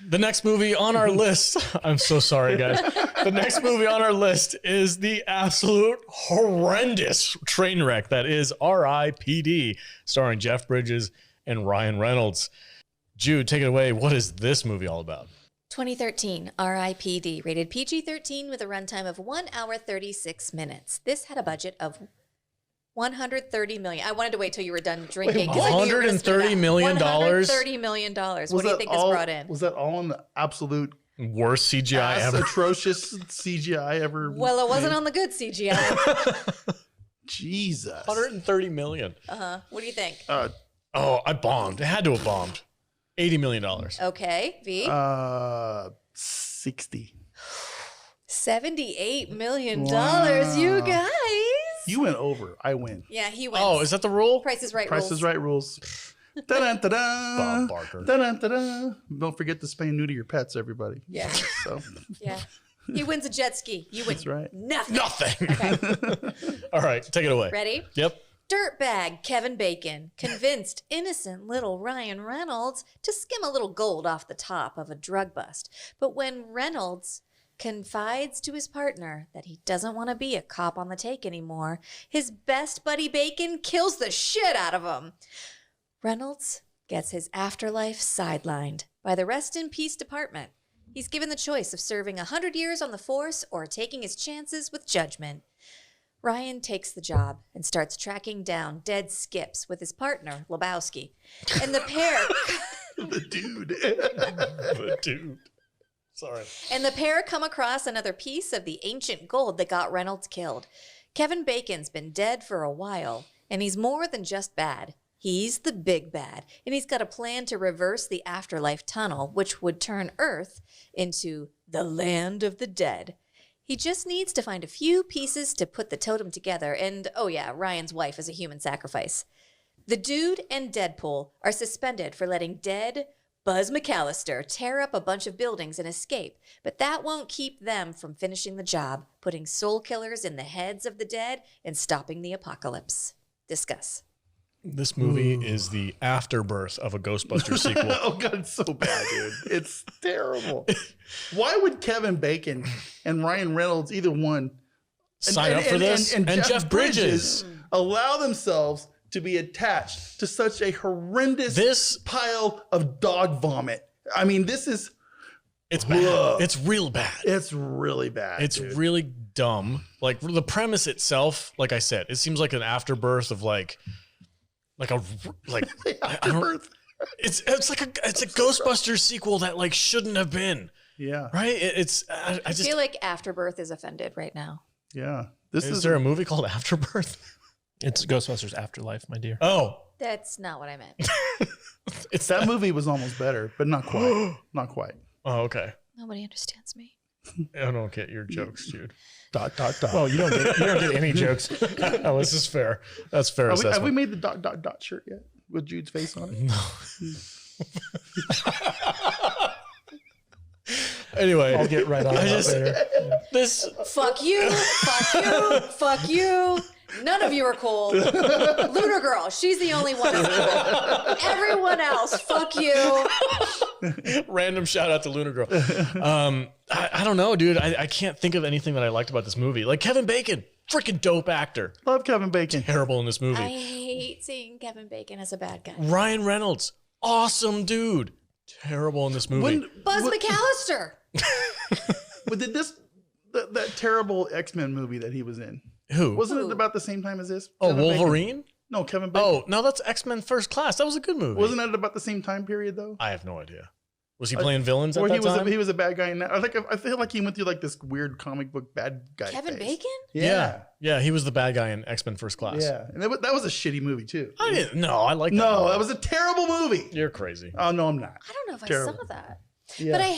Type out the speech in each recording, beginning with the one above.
The next movie on our list, I'm so sorry, guys. The next movie on our list is the absolute horrendous train wreck that is R.I.P.D, starring Jeff Bridges and Ryan Reynolds. Jude, take it away. What is this movie all about? 2013, R.I.P.D, rated PG-13 with a runtime of 1 hour 36 minutes. This had a budget of $130 million. I wanted to wait till you were done drinking. $130 million? $130 million. What do you think this brought in? Was that all in the absolute worst CGI ever? Atrocious CGI ever? Well, it wasn't on the good CGI. Jesus. $130 million. What do you think? I bombed. It had to have bombed. $80 million. Okay, V? 60. $78 million, Wow. you guys. You went over. I win. Yeah, he wins. Oh, is that the rule? Price is Right Price rules. is Right rules. Da-da-da-da. Bob Barker. Da-da-da-da. Don't forget to spay and neuter your pets, everybody. Yeah. So Yeah. He wins a jet ski. You win that's right. nothing. Nothing. Okay, All right, take it away. ready? Yep. Dirtbag Kevin Bacon convinced innocent little Ryan Reynolds to skim a little gold off the top of a drug bust. But when Reynolds confides to his partner that he doesn't want to be a cop on the take anymore, his best buddy Bacon kills the shit out of him. Reynolds gets his afterlife sidelined by the Rest in Peace department. He's given the choice of serving 100 years on the force or taking his chances with judgment. Ryan takes the job and starts tracking down dead skips with his partner, Lebowski. And the pair... The dude. The dude. Sorry. And the pair come across another piece of the ancient gold that got Reynolds killed. Kevin Bacon's been dead for a while, and he's more than just bad. He's the big bad, and he's got a plan to reverse the afterlife tunnel, which would turn Earth into the land of the dead. He just needs to find a few pieces to put the totem together, and oh yeah, Ryan's wife is a human sacrifice. The Dude and Deadpool are suspended for letting dead Buzz McAllister tear up a bunch of buildings and escape, but that won't keep them from finishing the job, putting soul killers in the heads of the dead and stopping the apocalypse. Discuss. This movie is the afterbirth of a Ghostbusters sequel. Oh, God, it's so bad, dude. It's terrible. Why would Kevin Bacon and Ryan Reynolds, either one, Sign up for this? And Jeff Bridges. allow themselves to be attached to such a horrendous pile of dog vomit? I mean, this is... It's bad. It's real bad. It's really bad. It's really dumb. Like, the premise itself, like I said, it seems like an afterbirth of like Afterbirth. It's a Ghostbusters sequel that like shouldn't have been. Yeah. Right? I I feel like Afterbirth is offended right now. Yeah. Is there a movie called Afterbirth? It's Ghostbusters Afterlife, my dear. Oh. That's not what I meant. That movie was almost better, but not quite. Not quite. Oh, okay. Nobody understands me. I don't get your jokes, Jude. ... Well, you don't get any jokes. Oh, this is fair. That's fair assessment. Have we made the ... shirt yet with Jude's face on it? No. Anyway, I'll get right on that later. This Fuck you. Fuck you. Fuck you. None of you are cool. Lunar Girl, she's the only one who's cool. Everyone else, fuck you. random shout out to Lunar Girl. I don't know, dude. I can't think of anything that I liked about this movie. Like Kevin Bacon, freaking dope actor. Love Kevin Bacon. Terrible in this movie. I hate seeing Kevin Bacon as a bad guy. Ryan Reynolds, awesome dude. Terrible in this movie. Buzz McAllister. But did that terrible X-Men movie that he was in? Who? Wasn't it about the same time as this? Oh, Kevin Wolverine? Bacon? No, Kevin Bacon. Oh, no, that's X-Men First Class. That was a good movie. Wasn't that about the same time period though? I have no idea. Was he playing villains at Or that time? he was a bad guy in that. I feel like he went through like this weird comic book bad guy Kevin phase. Bacon? Yeah, he was the bad guy in X-Men First Class. Yeah, and that was a shitty movie too. I didn't. No, I like that. No, movie. that was a terrible movie. You're crazy. Oh no, I'm not. I don't know if Terrible. I saw that. Yeah. But I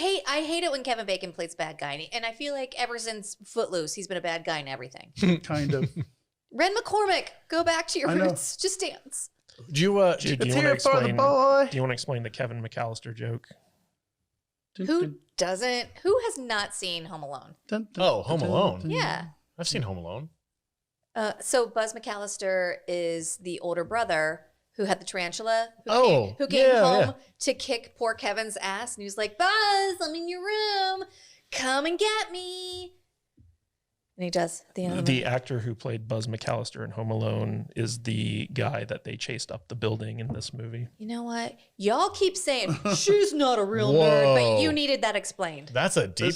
hate it when Kevin Bacon plays bad guy. And I feel like ever since Footloose, he's been a bad guy in everything. Kind of. Ren McCormick, go back to your I know. roots. Just dance. Do you Jude, It's here for the boy. Do you want to explain the Kevin McAllister joke? Who doesn't? Who has not seen Home Alone? Oh, Home Alone. Yeah. I've seen Home Alone. So Buzz McAllister is the older brother who had the tarantula, who came yeah, home yeah. to kick poor Kevin's ass, and he was like, Buzz, I'm in your room. Come and get me. And he does at the end of the movie. The actor who played Buzz McAllister in Home Alone is the guy that they chased up the building in this movie. You know what? Y'all keep saying she's not a real nerd, but you needed that explained. That's a deep.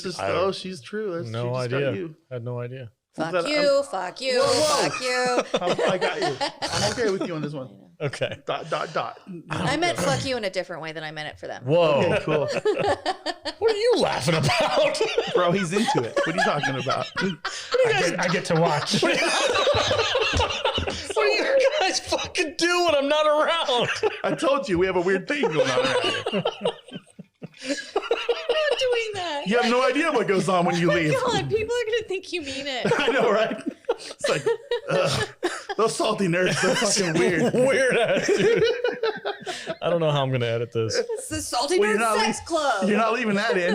She's true. That's, no she just got idea. you. I had no idea. Fuck you, fuck you, fuck you. I got you. I'm okay with you on this one. Okay. ... I meant fuck you in a different way than I meant it for them. Whoa. Okay, cool. What are you laughing about? Bro, he's into it. What are you talking about? I get to watch. What do you guys fucking do when I'm not around? I told you we have a weird thing going on around here. I'm not doing that. You have no idea what goes on when you leave. God, people are gonna think you mean it. I know, right? It's like, those salty nerds, they're fucking weird. Weird ass, dude. I don't know how I'm going to edit this. It's the Salty Nerd Sex Club. You're not leaving that in.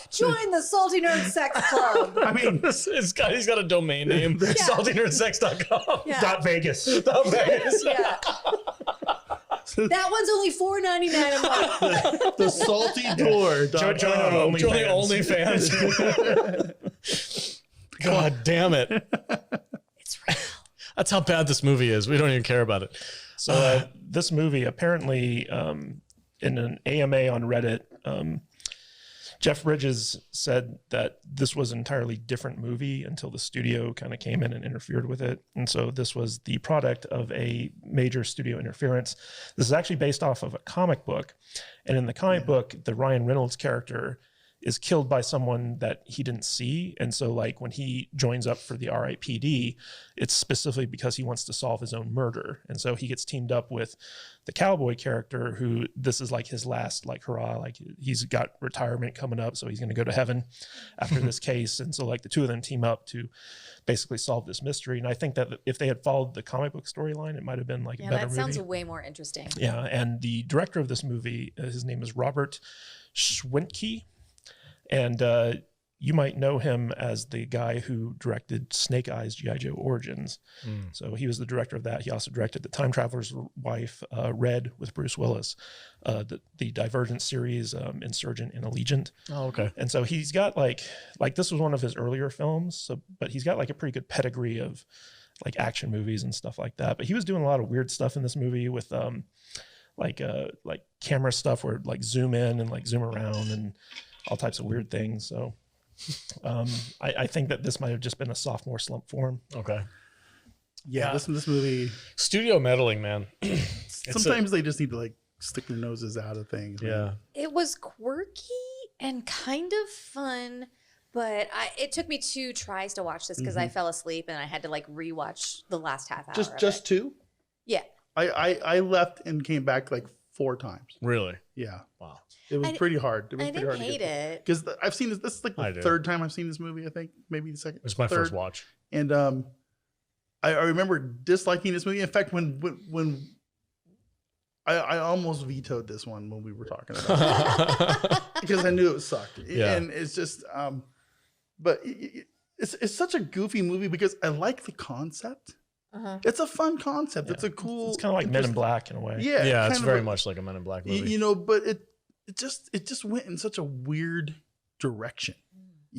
Join the Salty Nerd Sex Club. I mean, He's got a domain name, saltynerdsex.com. Yeah. .Vegas. Vegas. Yeah. That one's only $4.99 a month. the salty door. Join on OnlyFans. God damn it. It's real. That's how bad this movie is. We don't even care about it. So this movie apparently in an AMA on Reddit, Jeff Bridges said that this was an entirely different movie until the studio kind of came in and interfered with it. And so this was the product of a major studio interference. This is actually based off of a comic book. And in the comic book, the Ryan Reynolds character is killed by someone that he didn't see. And so like when he joins up for the R.I.P.D, it's specifically because he wants to solve his own murder. And so he gets teamed up with the cowboy character who this is like his last like hurrah, like he's got retirement coming up. So he's going to go to heaven after this case. And so like the two of them team up to basically solve this mystery. And I think that if they had followed the comic book storyline, it might've been like a better movie. Yeah, that sounds way more interesting. Yeah. And the director of this movie, his name is Robert Schwentke. And you might know him as the guy who directed Snake Eyes, G.I. Joe Origins. So he was the director of that. He also directed The Time Traveler's Wife, Red with Bruce Willis, the Divergent series, Insurgent and Allegiant. Oh, okay. And so he's got like this was one of his earlier films, but he's got like a pretty good pedigree of like action movies and stuff like that. But he was doing a lot of weird stuff in this movie with like camera stuff where like zoom in and like zoom around and all types of weird things. So I think that this might have just been a sophomore slump for him. Okay. Yeah, this movie. Studio meddling, man. Sometimes they just need to like stick their noses out of things. Yeah. It was quirky and kind of fun, but it took me 2 tries to watch this because I fell asleep and I had to like rewatch the last half hour. Just 2? Yeah. I left and came back like 4 times. Really? Yeah. Wow. It was pretty hard. I didn't hate it. Because I've seen this. This is like the third time I've seen this movie, I think. Maybe the second. It's my first watch. And I remember disliking this movie. In fact, when I almost vetoed this one when we were talking about it. Because I knew it sucked. Yeah. And it's just, but it's such a goofy movie because I like the concept. It's a fun concept. Yeah. It's a cool. It's kind of like Men in Black in a way. Yeah. Yeah, it's very much like a Men in Black movie. You know, but it just went in such a weird direction.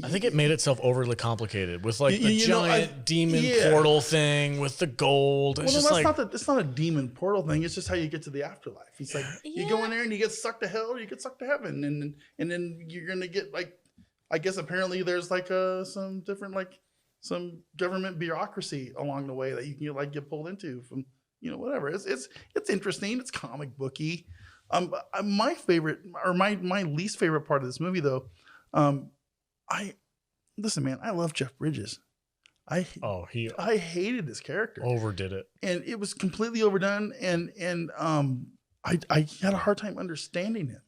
I think it made itself overly complicated with like the giant demon portal thing with the gold. It's just like it's not a demon portal thing. It's just how you get to the afterlife. It's like you go in there and you get sucked to hell or you get sucked to heaven, and then you're gonna get like, I guess apparently there's like some different like some government bureaucracy along the way that you can get pulled into from whatever. It's interesting. It's comic booky. My favorite or my least favorite part of this movie though, listen, man, I love Jeff Bridges. I hated this character. Overdid it. And it was completely overdone. And I had a hard time understanding him.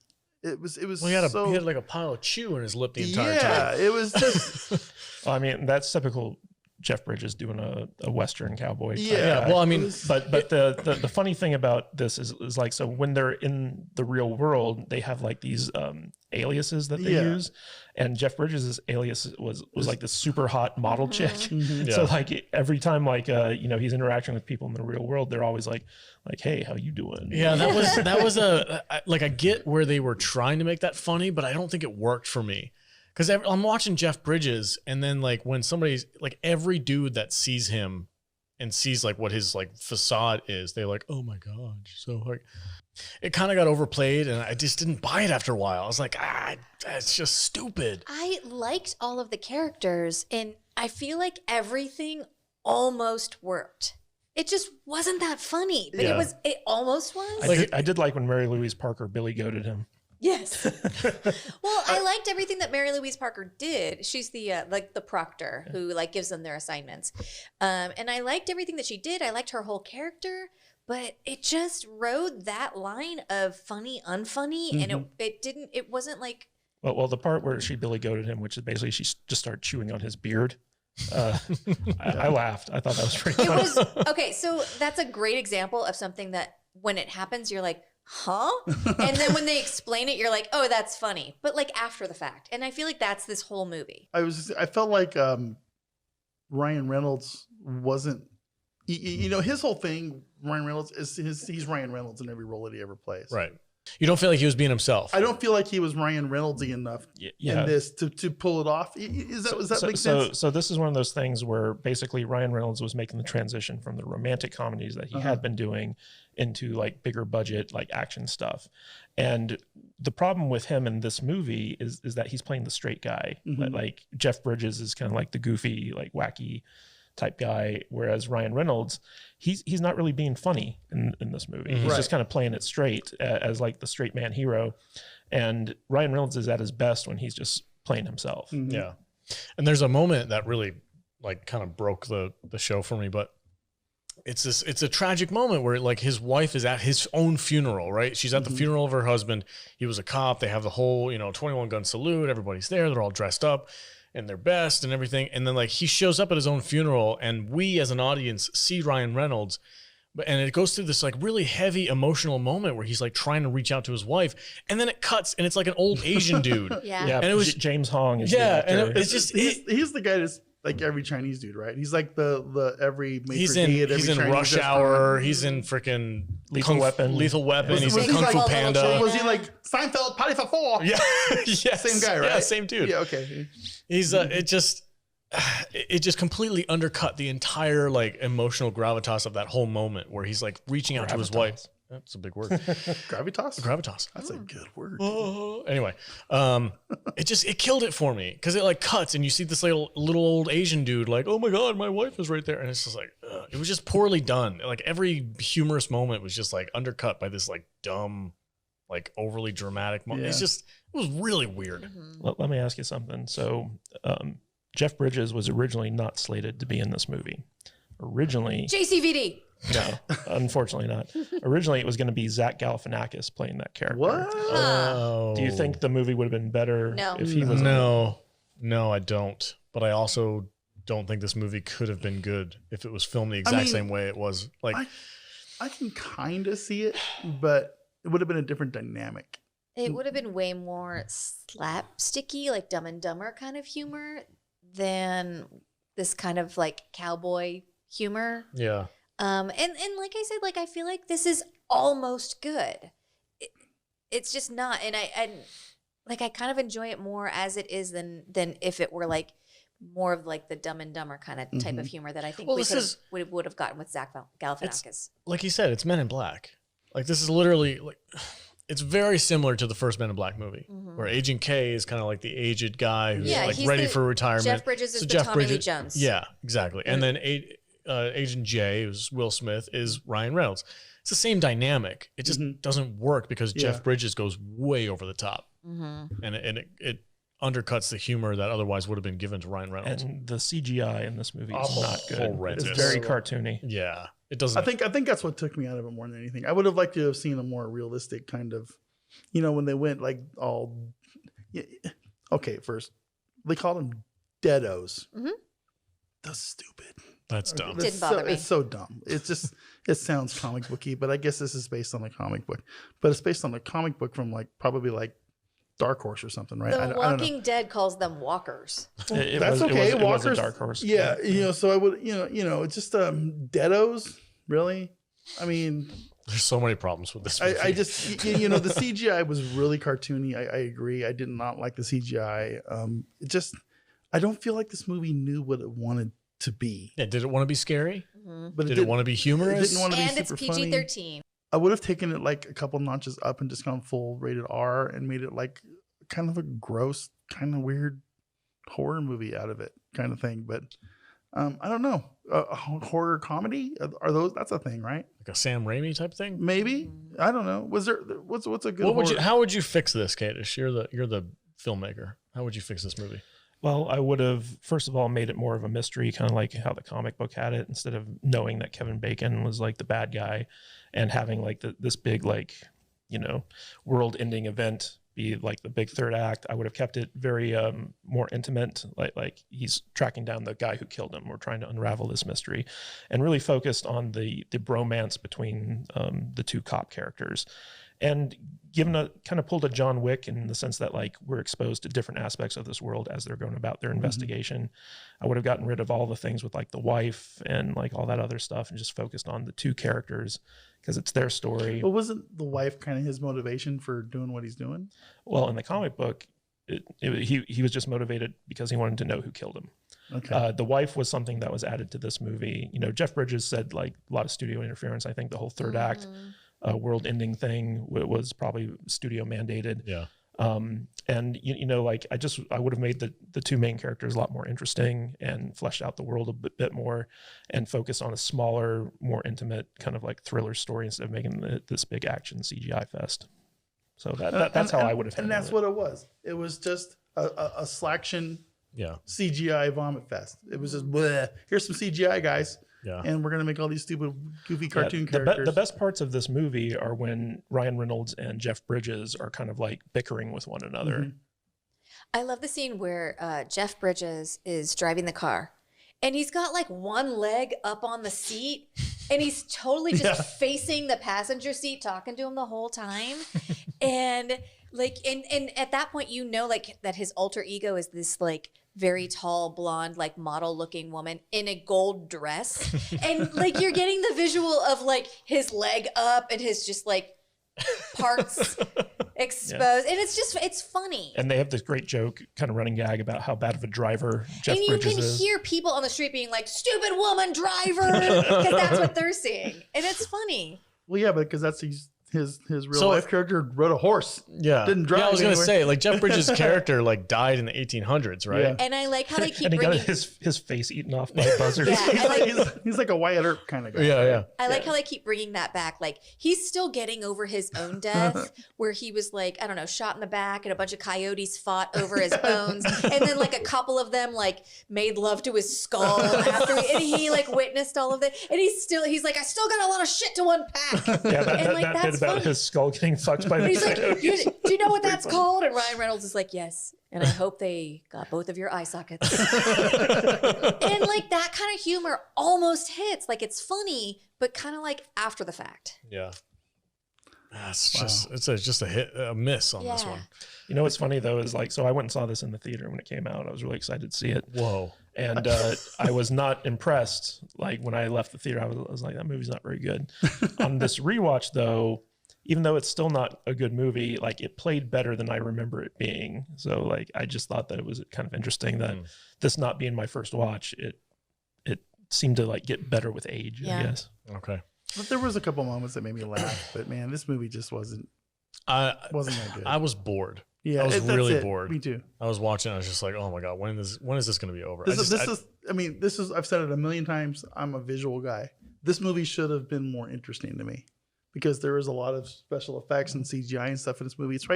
It was he had like a pile of chew in his lip the entire time. Yeah, it was just Well, I mean, that's typical Jeff Bridges doing a Western cowboy. type Yeah. guy. Well, I mean, But the funny thing about this is like, so when they're in the real world, they have like these aliases that they use, and Jeff Bridges' alias was like this super hot model chick. So like every time like he's interacting with people in the real world, they're always like, hey, how you doing? Yeah, that was I get where they were trying to make that funny, but I don't think it worked for me. Because I'm watching Jeff Bridges, and then like when somebody's like, every dude that sees him and sees like what his like facade is, they're like, oh my god. So like, it kind of got overplayed, and I just didn't buy it after a while. I was like, it's just stupid. I liked all of the characters, and I feel like everything almost worked. It just wasn't that funny, but it almost was. I did like when Mary Louise Parker Billy goated him. Yes. Well, I liked everything that Mary Louise Parker did. She's the like the proctor who like gives them their assignments. And I liked everything that she did. I liked her whole character, but it just rode that line of funny, unfunny, and it wasn't like. Well, the part where she Billy goated him, which is basically she just started chewing on his beard. I laughed. I thought that was pretty funny. It was okay. So that's a great example of something that when it happens, you're like, huh? And then when they explain it, you're like, oh, that's funny. But like after the fact. And I feel like that's this whole movie. I felt like Ryan Reynolds wasn't, his whole thing, Ryan Reynolds, he's Ryan Reynolds in every role that he ever plays. Right. You don't feel like he was being himself. I don't feel like he was Ryan Reynoldsy enough in this to pull it off. Does that make sense? So this is one of those things where basically Ryan Reynolds was making the transition from the romantic comedies that he had been doing into like bigger budget, like action stuff. And the problem with him in this movie is that he's playing the straight guy. Like Jeff Bridges is kind of like the goofy, like wacky type guy, whereas Ryan Reynolds, he's not really being funny in this movie. He's just kind of playing it straight as like the straight man hero. And Ryan Reynolds is at his best when he's just playing himself. Yeah. And there's a moment that really like kind of broke the show for me, but it's a tragic moment where like his wife is at his own funeral, right? She's at the funeral of her husband. He was a cop. They have the whole, 21 gun salute. Everybody's there. They're all dressed up in their best and everything. And then like he shows up at his own funeral, and we as an audience see Ryan Reynolds, and it goes through this like really heavy emotional moment where he's like trying to reach out to his wife, and then it cuts and it's like an old Asian dude. Yeah. And it was James Hong. Is the actor. And it's just he's the guy that's like every Chinese dude, right? He's like the every he's in Rush Hour. He's in freaking Lethal Weapon. He's was in he Kung like, Fu Panda. Was he like Seinfeld, Party for Four? Yeah, yes. Same guy, right? Yeah, same dude. Yeah, okay. He's it just completely undercut the entire like emotional gravitas of that whole moment where he's like reaching out to his wife. That's a big word. Gravitas? Gravitas. That's a good word. Anyway, it killed it for me because it like cuts and you see this little old Asian dude like, oh my god, my wife is right there, and it's just like it was just poorly done. Like every humorous moment was just like undercut by this like dumb, like overly dramatic moment. Yeah. It was really weird. Let me ask you something. So Jeff Bridges was originally not slated to be in this movie. Originally, JCVD. no, unfortunately not. Originally, it was going to be Zach Galifianakis playing that character. What? Oh. Do you think the movie would have been better No. if he was? No, I don't. But I also don't think this movie could have been good if it was filmed the exact same way it was. Like, I can kind of see it, but it would have been a different dynamic. It would have been way more slapsticky, like Dumb and Dumber kind of humor than this kind of like cowboy humor. yeah. And like I said, like I feel like this is almost good. It's just not, and I kind of enjoy it more as it is than if it were like more of like the Dumb and Dumber kind of type of humor that I think we would have gotten with Zach Galifianakis. Like you said, it's Men in Black. Like this is literally like it's very similar to the first Men in Black movie, where Agent K is kind of like the aged guy who's like ready for retirement. Jeff Bridges is the Tommy Lee Jones. Yeah, exactly. And then Agent J, who's Will Smith, is Ryan Reynolds. It's the same dynamic. It just doesn't work because Jeff Bridges goes way over the top, and it undercuts the humor that otherwise would have been given to Ryan Reynolds. And the CGI in this movie is not good. Horrendous. It's very cartoony. Yeah, it doesn't. I think that's what took me out of it more than anything. I would have liked to have seen a more realistic kind of, when they went like all. Okay, first they called them deados. That's stupid. That's dumb. Didn't bother me. It's so dumb. It's just, it sounds comic booky, but I guess this is based on a comic book. But it's based on a comic book from like probably like Dark Horse or something, right? The I don't know. Walking Dead calls them walkers. That's okay. It was Walkers, a Dark Horse. Yeah, so I would, it's just deados, really. I mean, There's so many problems with this movie. I just, the CGI was really cartoony. I agree. I did not like the CGI. It just, I don't feel like this movie knew what it wanted to be. Yeah, did it want to be scary? But Did it want to be humorous? It didn't want to And be it's super funny. PG-13. I would have taken it like a couple notches up and just gone full rated R and made it like kind of a gross, kind of weird horror movie out of it, kind of thing. But I don't know, a horror comedy, are those? That's a thing, right? Like a Sam Raimi type thing? Maybe. I don't know. Was there? What's a good? How would you fix this, Kadish? You're the filmmaker. How would you fix this movie? Well, I would have, first of all, made it more of a mystery, kind of like how the comic book had it, instead of knowing that Kevin Bacon was like the bad guy and having like this big, like, world ending event be like the big third act. I would have kept it very more intimate, like he's tracking down the guy who killed him. We're trying to unravel this mystery, and really focused on the bromance between the two cop characters. And given a kind of pulled a John Wick in the sense that like we're exposed to different aspects of this world as they're going about their investigation. I would have gotten rid of all the things with like the wife and like all that other stuff and just focused on the two characters because it's their story. But wasn't the wife kind of his motivation for doing what he's doing? Well, in the comic book, he was just motivated because he wanted to know who killed him. Okay. The wife was something that was added to this movie. Jeff Bridges said like a lot of studio interference. I think the whole third act world-ending thing was probably studio mandated. Yeah. And like I would have made the two main characters a lot more interesting and fleshed out the world a bit more, and focused on a smaller, more intimate kind of like thriller story instead of making this big action CGI fest. So that's how I would have. And that's what it was. It was just a slaction. Yeah. CGI vomit fest. It was just bleh. Here's some CGI guys. Yeah. And we're gonna make all these stupid, goofy cartoon characters. The best parts of this movie are when Ryan Reynolds and Jeff Bridges are kind of like bickering with one another. I love the scene where Jeff Bridges is driving the car and he's got like one leg up on the seat and he's totally just facing the passenger seat talking to him the whole time. And like, and at that point, like that his alter ego is this like very tall, blonde, like model looking woman in a gold dress. And like, you're getting the visual of like his leg up and his just like parts exposed. And it's funny. And they have this great joke, kind of running gag about how bad of a driver Jeff and Bridges you can is. hear people on the street being like, stupid woman driver, because that's what they're seeing. And it's funny. Well, yeah, because that's his real life character rode a horse. Yeah. Didn't drive. Yeah, I was going to anywhere. say, like, Jeff Bridges' character, like, died in the 1800s, right? Yeah. And I like how they keep And he bringing... got his face eaten off by buzzards. Yeah. He's like a Wyatt Earp kind of guy. Yeah. I like how they keep bringing that back. Like, he's still getting over his own death, where he was like, I don't know, shot in the back and a bunch of coyotes fought over his bones. And then like a couple of them like made love to his skull after he like witnessed all of that. And he's like, I still got a lot of shit to unpack. Yeah, And, like, that bit that's about funny. his skull getting fucked by And the he's like, coyotes. do you know what that's called? And Ryan Reynolds is like, yes. And I hope they got both of your eye sockets. And like that kind of humor almost hits. Like it's funny, but kind of like after the fact. Yeah. It's just a miss on this Yeah. one. You know what's funny though is like, so I went and saw this in the theater when it came out. I was really excited to see it. Whoa. And I was not impressed. Like when I left the theater, I was like, that movie's not very good. On this rewatch though, even though it's still not a good movie, like it played better than I remember it being. So like, I just thought that it was kind of interesting that this not being my first watch, it seemed to like get better with age, Yeah. I guess. Okay. But there was a couple moments that made me laugh. But man, this movie just wasn't that good. I was bored. Yeah, I was that's really it. bored. Me too. I was watching. I was just like, oh my God, when is this going to be over? This is I've said it a million times. I'm a visual guy. This movie should have been more interesting to me because there is a lot of special effects and CGI and stuff in this movie. It's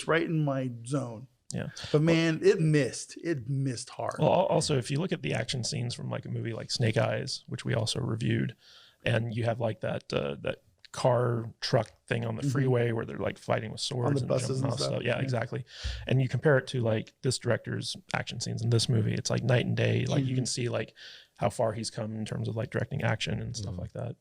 right in my zone. Yeah. But man, it missed hard. Well, also, if you look at the action scenes from like a movie like Snake Eyes, which we also reviewed, and you have like that car truck thing on the freeway where they're like fighting with swords and buses jumping and off stuff. stuff. Yeah, exactly. And you compare it to like this director's action scenes in this movie, it's like night and day. Like you can see like how far he's come in terms of like directing action and stuff like that.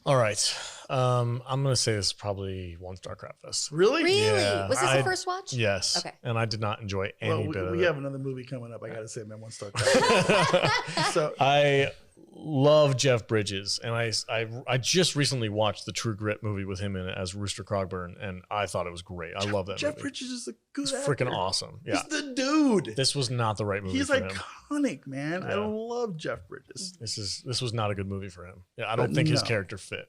All right. I'm going to say this is probably 1-star crap fest. Really? Really? Yeah, Was this a first watch? Yes. Okay. And I did not enjoy any Well, bit of we it. have another movie coming up. I got to say, man, 1-star. So I love Jeff Bridges, and I just recently watched the True Grit movie with him in it as Rooster Cogburn, and I thought it was great. I love that Jeff movie. Bridges is a good It's actor. freaking awesome. Yeah. He's the dude. This was not the right movie He's for him. iconic, man. I Yeah. love Jeff Bridges. This was not a good movie for him. Yeah, I don't think his no. character fit.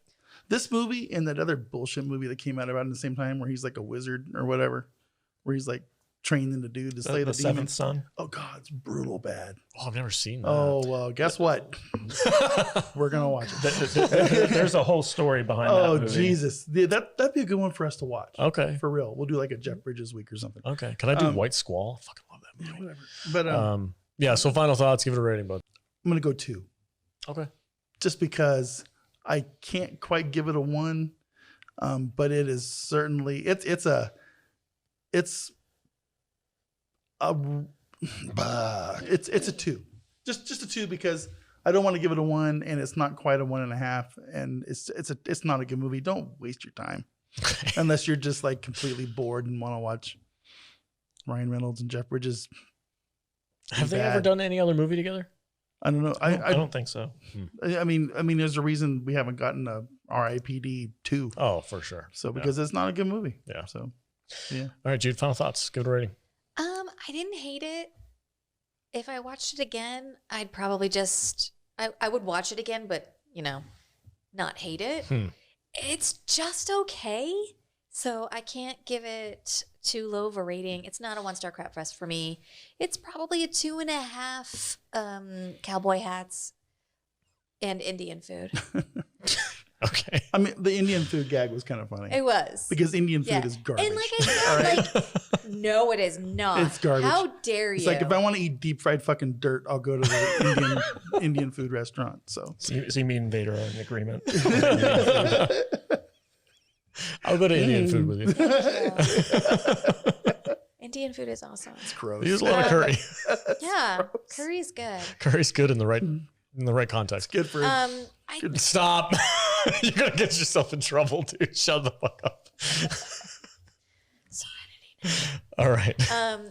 This movie and that other bullshit movie that came out about in the same time where he's like a wizard or whatever, where he's like training the dude to slay the The demon. Seventh Son. Oh God, it's brutal bad. Oh, I've never seen that. Oh well, guess what? We're gonna watch it. There's a whole story behind that Oh movie. Jesus, that'd be a good one for us to watch. Okay. For real, we'll do like a Jeff Bridges week or something. Okay. Can I do White Squall? I fucking love that Yeah, movie. whatever. But Yeah, so final thoughts, give it a rating, bud. I'm gonna go 2, Okay. just because I can't quite give it a 1, but it is certainly it's a 2, just a 2 because I don't want to give it a 1 and it's not quite a 1.5 and it's not a good movie. Don't waste your time unless you're just like completely bored and want to watch Ryan Reynolds and Jeff Bridges. Have they bad. ever done any other movie together? I don't know. I don't think so. I mean, there's a reason we haven't gotten a R.I.P.D. 2. Oh, for sure. So because it's not a good movie. Yeah. So yeah. All right, Jude, final thoughts. Give it a rating. I didn't hate it. If I watched it again, I'd probably just I would watch it again, but not hate it. It's just okay. So I can't give it too low of a rating. It's not a 1-star crap fest for me. It's probably a 2.5 cowboy hats and Indian food. Okay. I mean, the Indian food gag was kind of funny. It was. Because Indian food is garbage. And like I said, no, it is not. It's garbage. How dare you? It's like if I want to eat deep fried fucking dirt, I'll go to the Indian food restaurant. So So you mean Vader are in agreement? I'll go to Indian food with you. Indian food is awesome. it's gross. Use a lot of curry. Yeah, curry's good. Curry's good in the right context. Good for Stop. You're gonna get yourself in trouble, dude. Shut the fuck up. All right.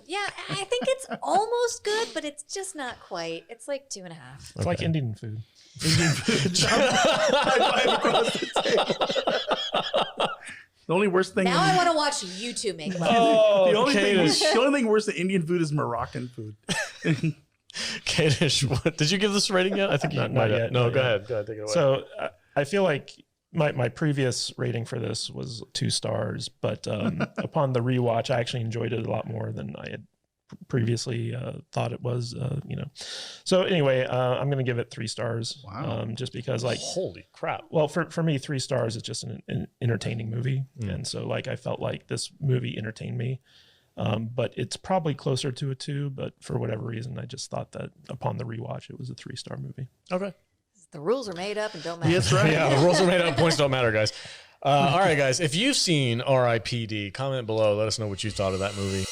Yeah, I think it's almost good, but it's just not quite. It's like 2.5. It's like Indian food. Indian food. High five across the table. The only worst thing. Now I want to watch you two make love. Oh, the only Kadish. thing worse than Indian food is Moroccan food. Kadish, what did you give this a rating yet? I think Not you might have. yet, No, not go yet. ahead. Go ahead. Take it away. So I feel like my previous rating for this was 2 stars, but upon the rewatch, I actually enjoyed it a lot more than I had previously thought it was. So anyway, I'm going to give it 3 stars. Wow. Just because, like, holy crap. well, for me, 3 stars is just an entertaining movie, and so like I felt like this movie entertained me. But it's probably closer to a 2, but for whatever reason, I just thought that upon the rewatch, it was a 3-star movie. Okay. The rules are made up and don't matter. That's right. Yeah, the rules are made up. Points don't matter, guys. All right, guys. If you've seen R.I.P.D., comment below. Let us know what you thought of that movie.